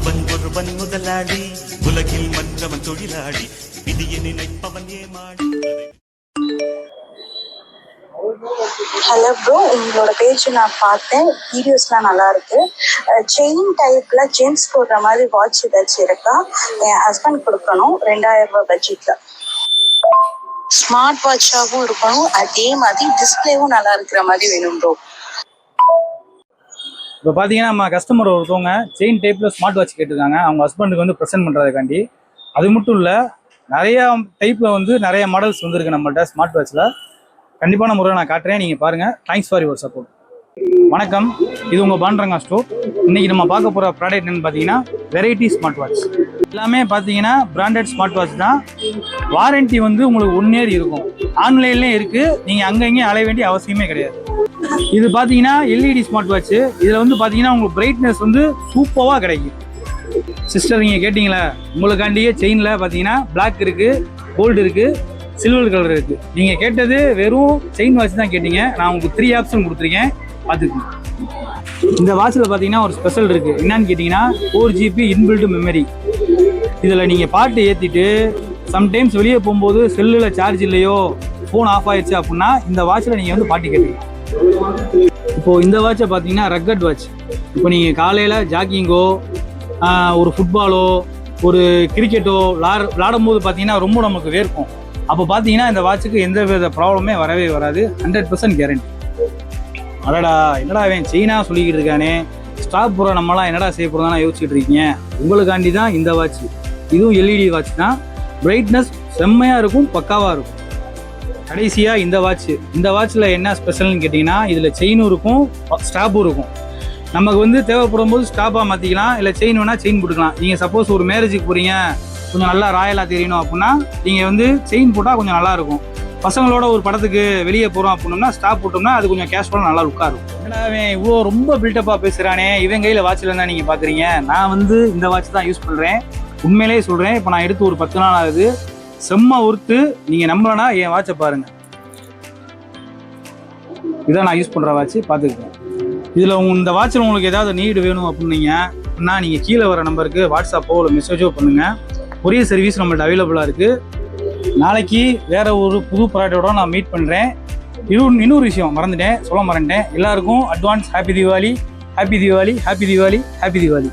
ஒருவன் முதலாளி உலகில் மற்றவன் தொழிலாளி விதியை நினைப்பவன் ஏமாடி. ஹலோ ப்ரோ, உங்களோட பேஜ் நான் பார்த்தேன், வீடியோஸ்லாம் நல்லா இருக்கு. செயின் டைப்ல ஜென்ஸ் போடுற மாதிரி வாட்ச் ஏதாச்சும் இருக்கா? என் ஹஸ்பண்ட் கொடுக்கணும், 2000 ரூபாய் பட்ஜெட்ல. ஸ்மார்ட் வாட்சாகவும் இருக்கணும், அதே மாதிரி டிஸ்பிளேவும் நல்லா இருக்கிற மாதிரி வேணும் ப்ரோ. இப்போ பார்த்தீங்கன்னா நம்ம கஸ்டமர் ஒருத்தவங்க செயின் டைப்பில் ஸ்மார்ட் வாட்ச் கேட்டிருக்காங்க அவங்க ஹஸ்பண்டுக்கு வந்து ப்ரெசென்ட் பண்ணுறதுக்காண்டி. அது மட்டும் இல்லை, நிறையா டைப்பில் வந்து நிறைய மாடல்ஸ் வந்துருக்கு நம்மள்ட்ட ஸ்மார்ட் வாட்சில். கண்டிப்பான முறையில் நான் காட்டுறேன், நீங்கள் பாருங்கள். Thanks for your support. வணக்கம், இது உங்கள் பாண்டரங்கா ஸ்டோர். இன்றைக்கி நம்ம பார்க்க போகிற ப்ராடக்ட் என்னென்னு பார்த்தீங்கன்னா வெரைட்டி ஸ்மார்ட் வாட்ச். எல்லாமே பார்த்தீங்கன்னா பிராண்டட் ஸ்மார்ட் வாட்ச் தான். வாரண்ட்டி வந்து உங்களுக்கு 1 இயர் இருக்கும். ஆன்லைன்லேயும் இருக்குது, நீங்கள் அங்கங்கே அலைய வேண்டிய அவசியமே கிடையாது. இது பார்த்தீங்கன்னா எல்இடி ஸ்மார்ட் வாட்ச். இதில் வந்து பார்த்தீங்கன்னா உங்களுக்கு பிரைட்னஸ் வந்து சூப்பராக கிடைக்கும். சிஸ்டர் நீங்கள் கேட்டிங்களா, உங்களுக்காண்டியே செயினில் பார்த்தீங்கன்னா பிளாக் இருக்குது, கோல்டு இருக்குது, சில்வர் கலர் இருக்குது. நீங்கள் கேட்டது வெறும் செயின் வாட்ச் தான் கேட்டீங்க. நான் உங்களுக்கு 3 ஆப்ஷன் கொடுத்துருக்கேன், பார்த்துக்கோங்க. இந்த வாட்சில் பார்த்தீங்கன்னா ஒரு ஸ்பெஷல் இருக்குது. என்னன்னு கேட்டிங்கன்னா 4GB இன்பில்ட் மெமரி. இதில் நீங்கள் பாட்டு ஏற்றிட்டு சம்டைம்ஸ் வெளியே போகும்போது செல்லில் சார்ஜ் இல்லையோ, ஃபோன் ஆஃப் ஆயிடுச்சு அப்படின்னா இந்த வாட்சில் நீங்கள் வந்து பாட்டு கேட்பீங்க. இப்போது இந்த வாட்சை பார்த்தீங்கன்னா ரக்கட் வாட்ச். இப்போ நீங்கள் காலையில் ஜாக்கிங்கோ, ஒரு ஃபுட்பாலோ, ஒரு கிரிக்கெட்டோ விளாடும் போது பார்த்தீங்கன்னா ரொம்ப நமக்கு வேர்க்கும். அப்போ பார்த்தீங்கன்னா இந்த வாட்சுக்கு எந்த வித ப்ராப்ளமே வரவே வராது. 100% கேரண்டி. அடடா, என்னடா அவன் செயினாக சொல்லிக்கிட்டு இருக்கானே, ஸ்டாப் போகிற நம்மளாம் என்னடா செய்ய போகிறதானா யோசிச்சுட்டு இருக்கீங்க. உங்களுக்காண்டி தான் இந்த வாட்ச். இதுவும் எல்இடி வாட்ச் தான். பிரைட்னஸ் செம்மையாக இருக்கும், பக்காவாக இருக்கும். கடைசியாக இந்த வாட்சில் என்ன ஸ்பெஷல்னு கேட்டிங்கன்னா இதில் செயினும் இருக்கும், ஸ்டாப்பும் இருக்கும். நமக்கு வந்து தேவைப்படும் போது ஸ்டாப்பாக மாற்றிக்கலாம், இல்லை செயின் வேணால் செயின் போட்டுக்கலாம். நீங்கள் சப்போஸ் ஒரு மேரேஜுக்கு போகிறீங்க, கொஞ்சம் நல்லா ராயலாக தெரியணும் அப்படின்னா நீங்கள் வந்து செயின் போட்டால் கொஞ்சம் நல்லாயிருக்கும். பசங்களோட ஒரு படத்துக்கு வெளியே போகிறோம் அப்படின்னோம்னா ஸ்டாப் போட்டோம்னா அது கொஞ்சம் கேஷுவலாக நல்லா லுக்காக இருக்கும். ஏன்னா அவன் இவ்வளோ ரொம்ப பில்டப்பாக பேசுகிறானே, இவன் கையில் வாட்சில் இருந்தால் நீங்கள் பார்க்குறீங்க. நான் வந்து இந்த வாட்ச் தான் யூஸ் பண்ணுறேன், உண்மையிலேயே சொல்கிறேன். இப்போ நான் எடுத்து ஒரு 10 நாள் ஆகுது, செம்ம ஒர்த்து. நீங்கள் நம்பலனா என் வாட்சை பாருங்கள். இதான் நான் யூஸ் பண்ணுற வாட்ச், பார்த்துக்கிட்டேன். இதில் இந்த வாட்சில் உங்களுக்கு ஏதாவது நீடு வேணும் அப்படின்னா நீங்கள் கீழே வர நம்பருக்கு வாட்ஸ்அப்போ இல்லை மெசேஜோ பண்ணுங்கள். கொரியர் சர்வீஸ் நம்மள்ட்ட அவைலபிளாக இருக்குது. நாளைக்கு வேறு ஒரு புது ப்ராடக்டோட நான் மீட் பண்ணுறேன். இன்னொரு விஷயம் சொல்ல மறந்துட்டேன். எல்லாருக்கும் advance happy Deepavali, happy Deepavali, happy Deepavali, happy Deepavali.